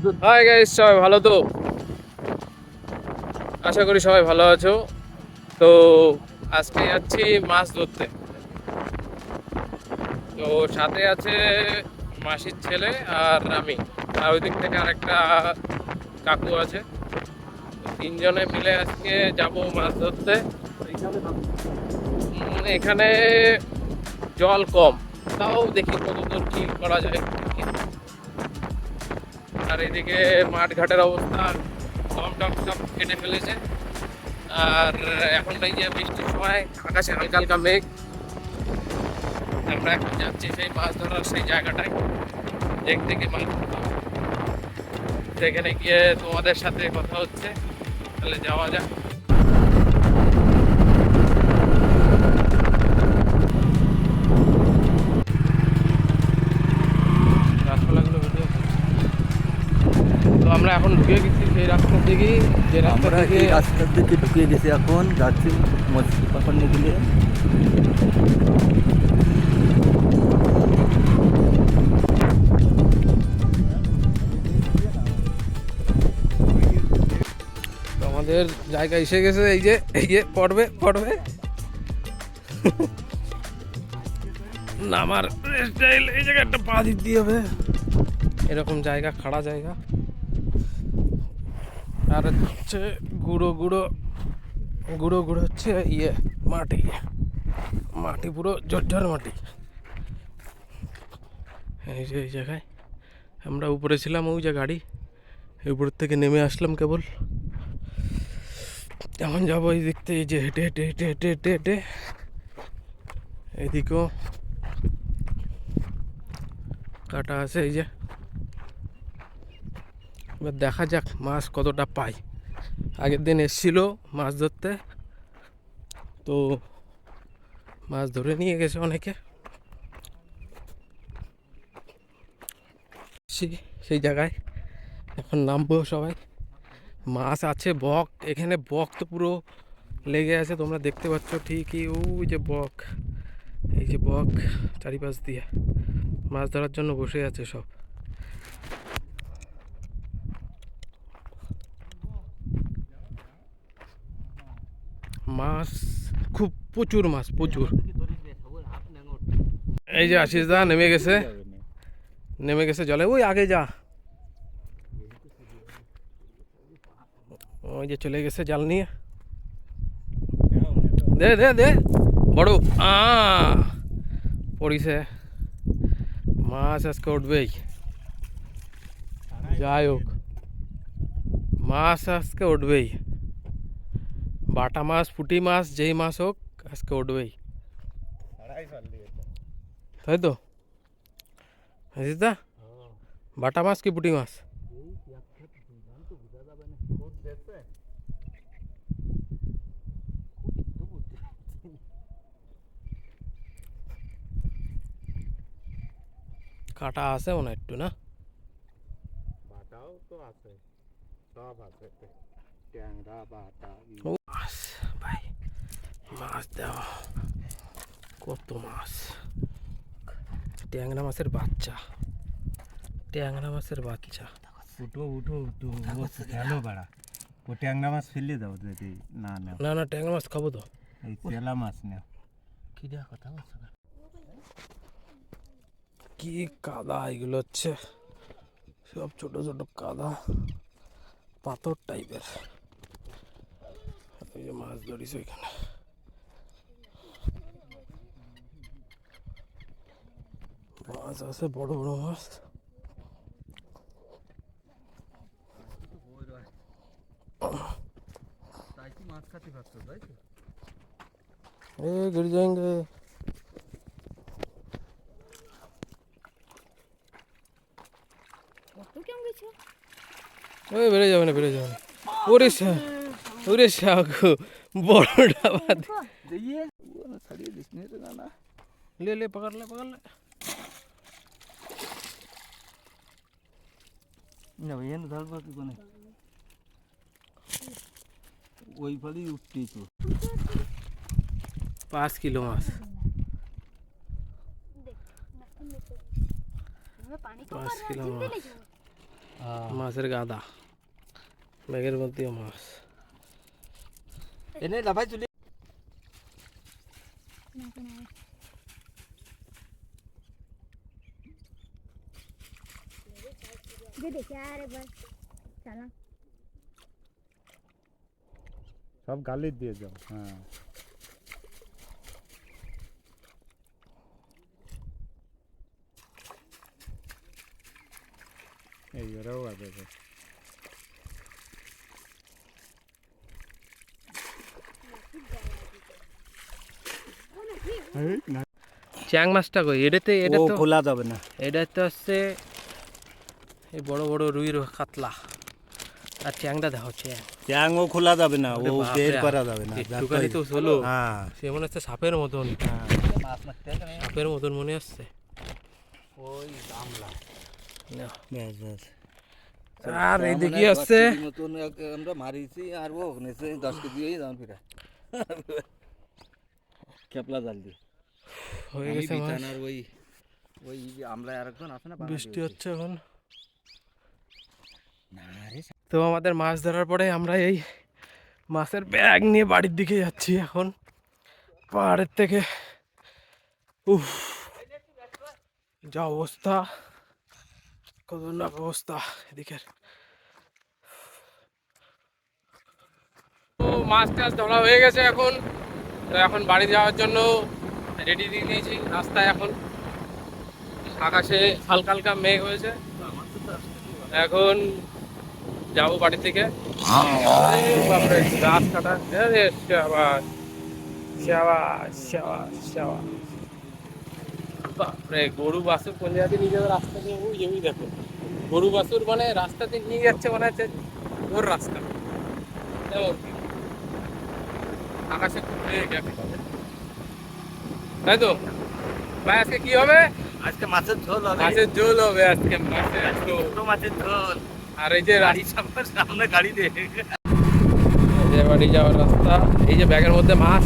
Hi guys, সবাই ভালো তো? আশা করি সবাই ভালো আছো। তো আজকে যাচ্ছি মাছ ধরতে। তো সাথে আছে মাসির ছেলে আর আমি, আর ওই দিক থেকে আরেকটা কাকু আছে। তো তিনজনে মিলে আজকে যাব মাছ ধরতে। এখানে জল কম, তাও দেখি কতদূর কি করা যায়। আর এদিকে মাঠ ঘাটের অবস্থা, টম টম সব কেটে ফেলেছে। আর এখন এই যে বৃষ্টির সময় আকাশে হালকা হালকা মেঘ। আমরা এখন যাচ্ছি সেই মাছ ধরার সেই জায়গাটায়, দেখতে গিয়ে মাছ ধরতে হবে। সেখানে গিয়ে তোমাদের সাথে কথা হচ্ছে, তাহলে যাওয়া যাক। গাছপালাগুলো ভিডিও। তো আমরা এখন ঢুকে গেছি সেই রাস্তার দিকে, যে রাস্তা আমরা থেকে এই রাস্তার দিকে ঢুকে গেছি, এখন যাচ্ছি মছলি পাকড়নে के लिए। তো আমাদের জায়গা এসে গেছে। এই যে পড়বে পড়বে নামার স্টাইল, এই জায়গায় একটা পা দিতে হবে, এরকম জায়গা, খাড়া জায়গা। আর হচ্ছে গুঁড়ো গুঁড়ো গুঁড়ো গুঁড়ো হচ্ছে মাটি, মাটি পুরো ঝরঝর মাটি। এই যে এই জায়গায় আমরা উপরে ছিলাম, ওই যে গাড়ি, উপরের থেকে নেমে আসলাম কেবল। এখন যাবো এই দেখতে, এই যে হেঁটে হেঁটে হেঁটে হেঁটে হেঁটে হেঁটে এদিকেও কাটা আছে। এই যে এবার দেখা যাক মাছ কতটা পাই। আগের দিন এসছিল মাছ ধরতে, তো মাছ ধরে নিয়ে গেছে অনেকে। সেই জায়গায় এখন নামবো সবাই। মাছ আছে, বক, এখানে বক তো পুরো লেগে আছে, তোমরা দেখতে পাচ্ছ ঠিকই। ওই যে বক, এই যে বক চারিপাশ দিয়ে মাছ ধরার জন্য বসে আছে সব। মাছ খুব প্রচুর মাছ, প্রচুর। এই যে আশিস দা নেমে গেছে, নেমে গেছে জলে। ওই আগে যা, ওই যে চলে গেছে জাল নিয়ে। দে দে দে, বড় পড়িছে মাছ, আজকে উঠবেই। যাই হোক, মাছ আজকে উঠবেই। বাটা মাছ, পুঁটি মাছ, যেই মাছ হোক আজকে উঠবেই, তাই তো দা? বাটা মাছ কি পুঁটি মাছ? কাটা আছে মনে হয় একটু, না? বাটাও তো আছে, সব আছে, ট্যাংরা বাটা। ও মাছ ভাই, মাছ দেওয়া, কত মাছ! ট্যাংরা মাছের বাচ্চা, ট্যাংরা মাছের বাচ্চা। উঠো উঠো উঠো, ও খেলো বাড়া। ও ট্যাংরা মাছ ফেলে দাও যদি না নাও। না না, ট্যাংরা মাছ খাবো তো। এই চেলা মাছ নাও। কি দেওয়া কথা বলছো? কি কাদা এগুলো হচ্ছে, সব ছোট ছোট কাদা, পাথর টাইপের। ওই যে মাছ ধরিস ওইখানে, মাছ আছে, বড় বড় মাছ। মাছ খাতে পারছো তাই তো? गिर जाएंगे। বেড়ে যাবে না, বেড়ে যাবে না। ওরে ওরে শাকু, বড়টা বাদ ছাড়িয়ে দিস নি রে না। ले ले, पकड़ ले पकड़ ले। না ভাই, এনে ধরবো কি কোনে? ওই ফলেই উঠতেই তো। 5 किलो माছ, 5 किलो माছ। মাছের গাদা, ব্যাগের মধ্যে মাছ। এনে লাফাই তুলি সব গালি দিয়ে যাও। হ্যাঁ এই ওরাও আছে। চ্যাং মাছটা কই? এটা ও তো খোলা যাবে না। এটা তো হচ্ছে এই বড় বড় রুইর কাতলা, আর চ্যাংটা দেখো চ্যাং। চ্যাংও খোলা যাবে না, ও ওরে বাপ বের রে, করা যাবে না। একটুখানি তো হলো, হ্যাঁ সে মনে হচ্ছে সাপের মতন, মাছ মারতে গেলে সাপের মতন মনে হচ্ছে। ওই আমলা না। ব্যাস ব্যাস। আর এইদিকে হচ্ছে মতন আমরা মারিছি আর ও নেছে 10 কেজি এই দাম ফিরা খেপলা জাল দিয়ে হয়ে গেছে মাছ। বিছানার ওই ওই যে আমলা আরেকজন আছে না, বৃষ্টি হচ্ছে এখন। না রে তো আমাদের মাছ ধরার পরে আমরা এই মাছের ব্যাগ নিয়ে বাড়ির দিকে যাচ্ছি এখন পাহাড়ের থেকে। উফ, যা অবস্থা, খতরনাক অবস্থা এদিকের। তো মাছ টাছ ধরা হয়ে গেছে এখন। তো এখন বাড়ি যাওয়ার জন্য রেডি দিয়ে দিয়েছি রাস্তায়। এখন আকাশে হালকা হালকা মেঘ হয়েছে, এখন যাবো বাড়ি থেকে। বাপরে গাছ কাটা, শাবাশ শাবাশ শাবাশ শাবাশ। বাপরে গরু বাছুর কোন জায়গাতে নিয়ে যাবে রাস্তা দিয়ে, ওই দেখো গরু বাছুর মানে রাস্তাতে নিয়ে যাচ্ছে, মনে হচ্ছে ওর রাস্তা। আকাশে খুব মেঘ এখন, তাই তো ভাই? আজকে কি হবে? আজকে মাছের ঝোল হবে, মাছের ঝোল হবে আজকে, মাছের ঝোল। ছোট মাছের ঝোল। আর এই যে গাড়ি সামনে গাড়ি দে, বাড়ি যাওয়ার রাস্তা, এই যে ব্যাগের মধ্যে মাছ,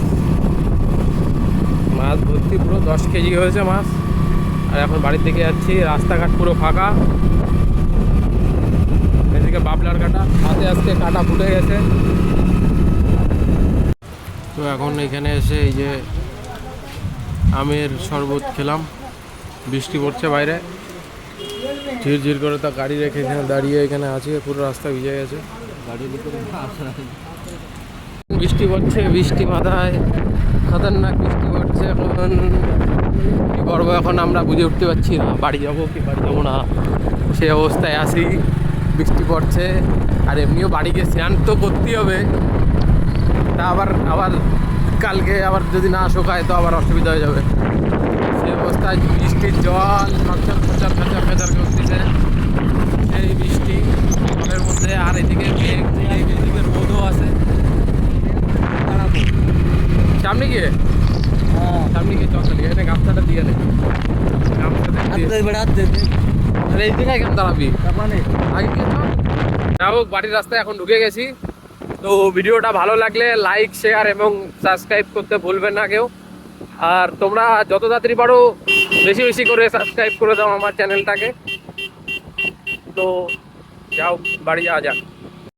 মাছ ভর্তি পুরো 10 কেজি হয়েছে মাছ। আর এখন বাড়ির দিকে যাচ্ছি, রাস্তাঘাট পুরো ফাঁকা। এদিকে বাবলার কাটা, হাতে আজকে কাটা ফুটে গেছে। তো এখন এখানে এসে এই যে আমের শরবত খেলাম। বৃষ্টি পড়ছে বাইরে, ঝিরঝির করে, তা গাড়ি রেখে এখানে দাঁড়িয়ে এখানে আছে, পুরো রাস্তা ভিজে গেছে। গাড়ির ভিতরে বৃষ্টি পড়ছে, বৃষ্টি মাথায়, খতরনাক বৃষ্টি পড়ছে। এখন কি করবো, এখন আমরা বুঝে উঠতে পারছি না, বাড়ি যাবো কি বাড়ি যাবো না, সেই অবস্থায় আসি। বৃষ্টি পড়ছে, আর এমনিও বাড়ি গিয়ে স্নান তো করতেই হবে। তা আবার কালকে আবার যদি না শোকায় তো আবার অসুবিধা হয়ে যাবে। সেই অবস্থায় বৃষ্টির জল খরচর খরচর খরচর খরচর করতেছে, এই বৃষ্টি জলের মধ্যে। আর এদিকে মেঘ, এদিকে রোদও আছে। সামনে গিয়ে চল চলে, এখানে গামছাটা দিয়ে নে, গামছাটা দিয়ে। বেড়াতে আরে এই দিকে কেন দাঁড়াবি, আগে গিয়ে চল। যা হোক, বাড়ির রাস্তায় এখন ঢুকে গেছি। তো ভিডিওটা ভালো লাগলে লাইক, শেয়ার এবং সাবস্ক্রাইব করতে ভুলবেন না কেউ। আর তোমরা যত তাড়াতাড়ি পারো বেশি বেশি করে সাবস্ক্রাইব করে দাও আমার চ্যানেলটাকে। তো যাও, বাড়ি যাওয়া যাক।